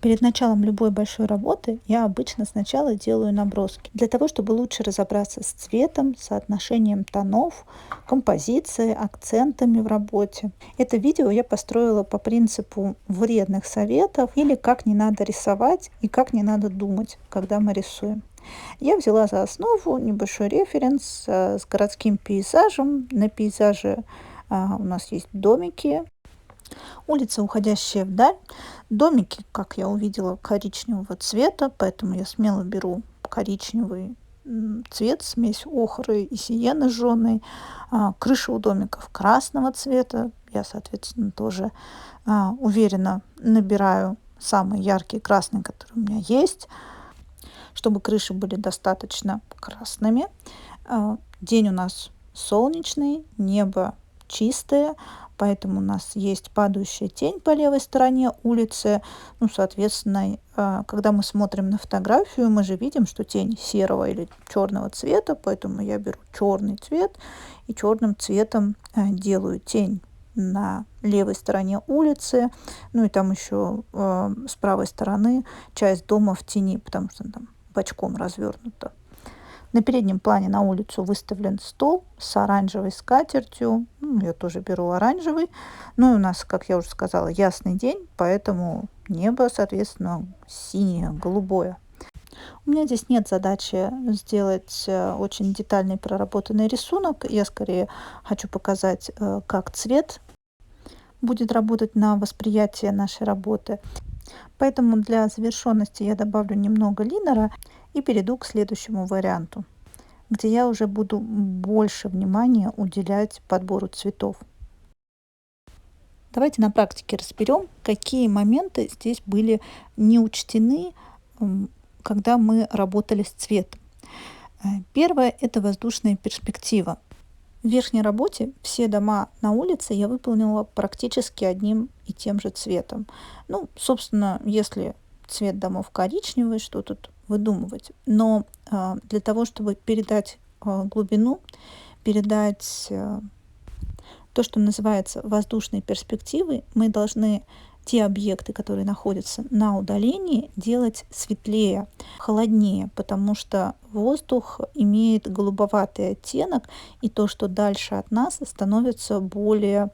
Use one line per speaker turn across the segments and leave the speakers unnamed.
Перед началом любой большой работы я обычно сначала делаю наброски, для того, чтобы лучше разобраться с цветом, соотношением тонов, композицией, акцентами в работе. Это видео я построила по принципу вредных советов или как не надо рисовать и как не надо думать, когда мы рисуем. Я взяла за основу небольшой референс с городским пейзажем. На пейзаже у нас есть домики, улица, уходящая вдаль. Домики, как я увидела, коричневого цвета, поэтому я смело беру коричневый цвет, смесь охры и сиены жженой. Крыша у домиков красного цвета. Я, соответственно, тоже уверенно набираю самый яркий красный, который у меня есть, чтобы крыши были достаточно красными. День у нас солнечный, небо чистое, поэтому у нас есть падающая тень по левой стороне улицы. Ну, соответственно, когда мы смотрим на фотографию, мы же видим, что тень серого или черного цвета, поэтому я беру черный цвет и черным цветом делаю тень на левой стороне улицы. Ну и там еще с правой стороны часть дома в тени, потому что там бочком развернуто. На переднем плане на улицу выставлен стол с оранжевой скатертью. Я тоже беру оранжевый. Ну и у нас, как я уже сказала, ясный день, поэтому небо, соответственно, синее, голубое. У меня здесь нет задачи сделать очень детальный проработанный рисунок. Я скорее хочу показать, как цвет будет работать на восприятие нашей работы. Поэтому для завершенности я добавлю немного линера и перейду к следующему варианту, где я уже буду больше внимания уделять подбору цветов. Давайте на практике разберем, какие моменты здесь были не учтены, когда мы работали с цветом. Первое – это воздушная перспектива. В верхней работе все дома на улице я выполнила практически одним и тем же цветом. Ну, собственно, если цвет домов коричневый, что тут выдумывать. Но для того, чтобы передать глубину, передать то, что называется воздушной перспективой, мы должны те объекты, которые находятся на удалении, делать светлее, холоднее, потому что воздух имеет голубоватый оттенок, и то, что дальше от нас, становится более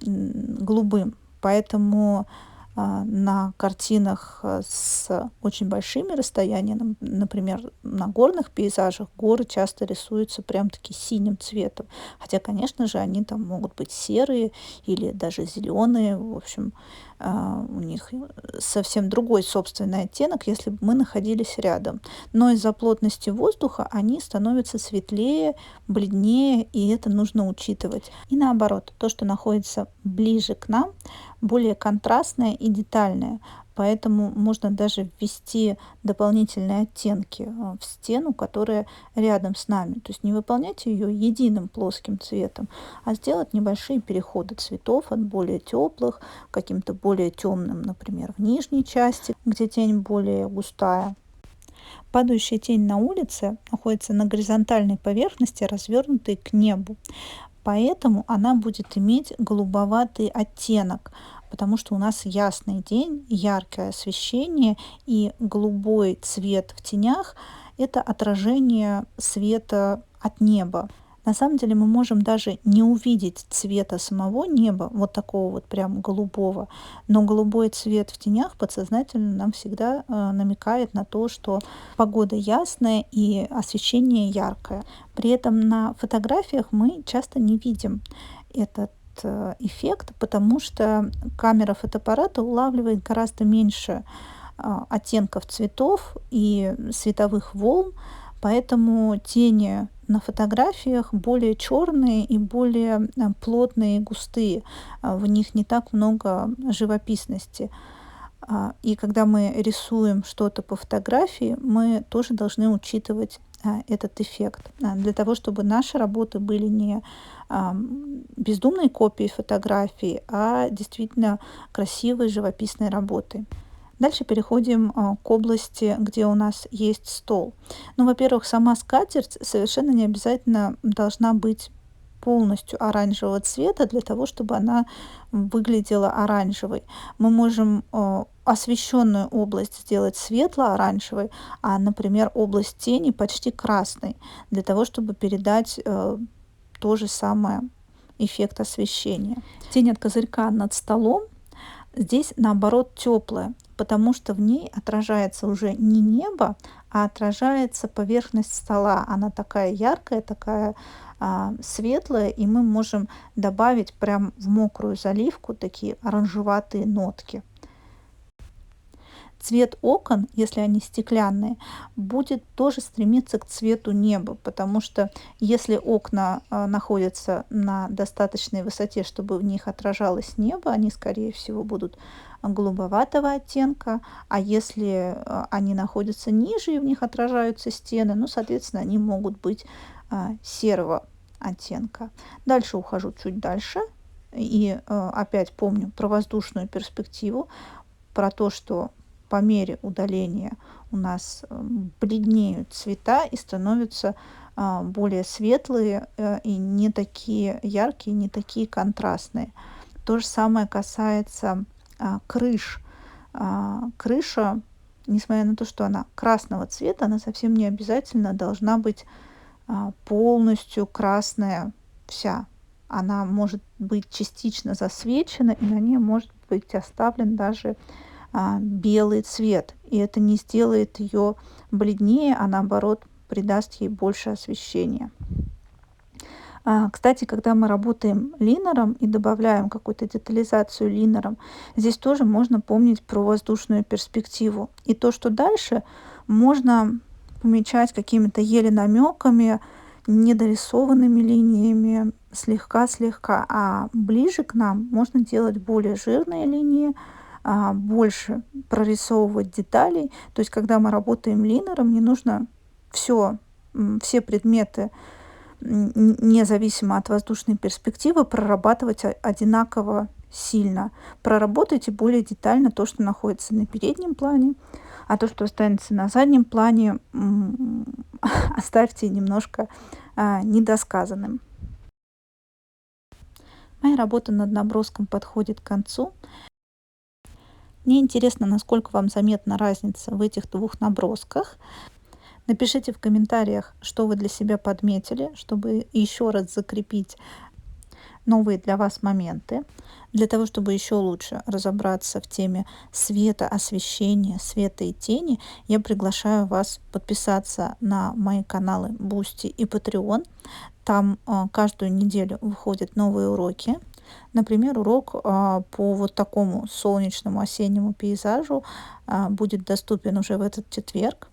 голубым. Поэтому на картинах с очень большими расстояниями, например, на горных пейзажах, горы часто рисуются прям-таки синим цветом. Хотя, конечно же, они там могут быть серые или даже зеленые. В общем, у них совсем другой собственный оттенок, если бы мы находились рядом. Но из-за плотности воздуха они становятся светлее, бледнее, и это нужно учитывать. И наоборот, то, что находится ближе к нам, более контрастное и детальное. Поэтому можно даже ввести дополнительные оттенки в стену, которая рядом с нами. То есть не выполнять ее единым плоским цветом, а сделать небольшие переходы цветов от более теплых к каким-то более темным, например, в нижней части, где тень более густая. Падающая тень на улице находится на горизонтальной поверхности, развернутой к небу. Поэтому она будет иметь голубоватый оттенок, потому что у нас ясный день, яркое освещение, и голубой цвет в тенях – это отражение света от неба. На самом деле мы можем даже не увидеть цвета самого неба, вот такого вот прям голубого, но голубой цвет в тенях подсознательно нам всегда намекает на то, что погода ясная и освещение яркое. При этом на фотографиях мы часто не видим этот эффект, потому что камера фотоаппарата улавливает гораздо меньше оттенков цветов и световых волн, поэтому тени на фотографиях более черные и более плотные и густые. В них не так много живописности. И когда мы рисуем что-то по фотографии, мы тоже должны учитывать этот эффект, для того, чтобы наши работы были не бездумной копией фотографии, а действительно красивой живописной работой. Дальше переходим к области, где у нас есть стол. Ну, во-первых, сама скатерть совершенно не обязательно должна быть полностью оранжевого цвета для того, чтобы она выглядела оранжевой. Мы можем освещенную область сделать светло-оранжевой, а, например, область тени почти красной, для того, чтобы передать то же самое эффект освещения. Тень от козырька над столом здесь, наоборот, теплая, потому что в ней отражается уже не небо, а отражается поверхность стола. Она такая яркая, такая светлая, и мы можем добавить прям в мокрую заливку такие оранжеватые нотки. Цвет окон, если они стеклянные, будет тоже стремиться к цвету неба, потому что если окна находятся на достаточной высоте, чтобы в них отражалось небо, они, скорее всего, будут голубоватого оттенка, а если они находятся ниже и в них отражаются стены, ну, соответственно, они могут быть серого оттенка. Дальше ухожу чуть дальше и опять помню про воздушную перспективу, про то, что по мере удаления у нас бледнеют цвета и становятся более светлые и не такие яркие, не такие контрастные. То же самое касается крыш. Крыша, несмотря на то, что она красного цвета, она совсем не обязательно должна быть полностью красная вся. Она может быть частично засвечена, и на ней может быть оставлен даже белый цвет. И это не сделает ее бледнее, а наоборот придаст ей больше освещения. Кстати, когда мы работаем линером и добавляем какую-то детализацию линером, здесь тоже можно помнить про воздушную перспективу. И то, что дальше, можно помечать какими-то еле намеками, недорисованными линиями, слегка-слегка. А ближе к нам можно делать более жирные линии, больше прорисовывать деталей. То есть, когда мы работаем линером, не нужно все предметы, независимо от воздушной перспективы, прорабатывать одинаково сильно. Проработайте более детально то, что находится на переднем плане, а то, что останется на заднем плане, оставьте немножко недосказанным. Моя работа над наброском подходит к концу. Мне интересно, насколько вам заметна разница в этих двух набросках. Напишите в комментариях, что вы для себя подметили, чтобы еще раз закрепить новые для вас моменты. Для того, чтобы еще лучше разобраться в теме света, освещения, света и тени, я приглашаю вас подписаться на мои каналы Boosty и Patreon. Там каждую неделю выходят новые уроки. Например, урок по вот такому солнечному осеннему пейзажу будет доступен уже в этот четверг.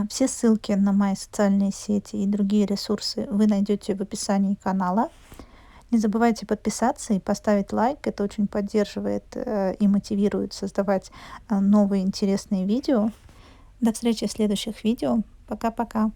Все ссылки на мои социальные сети и другие ресурсы вы найдете в описании канала. Не забывайте подписаться и поставить лайк. Это очень поддерживает и мотивирует создавать новые интересные видео. До встречи в следующих видео. Пока-пока.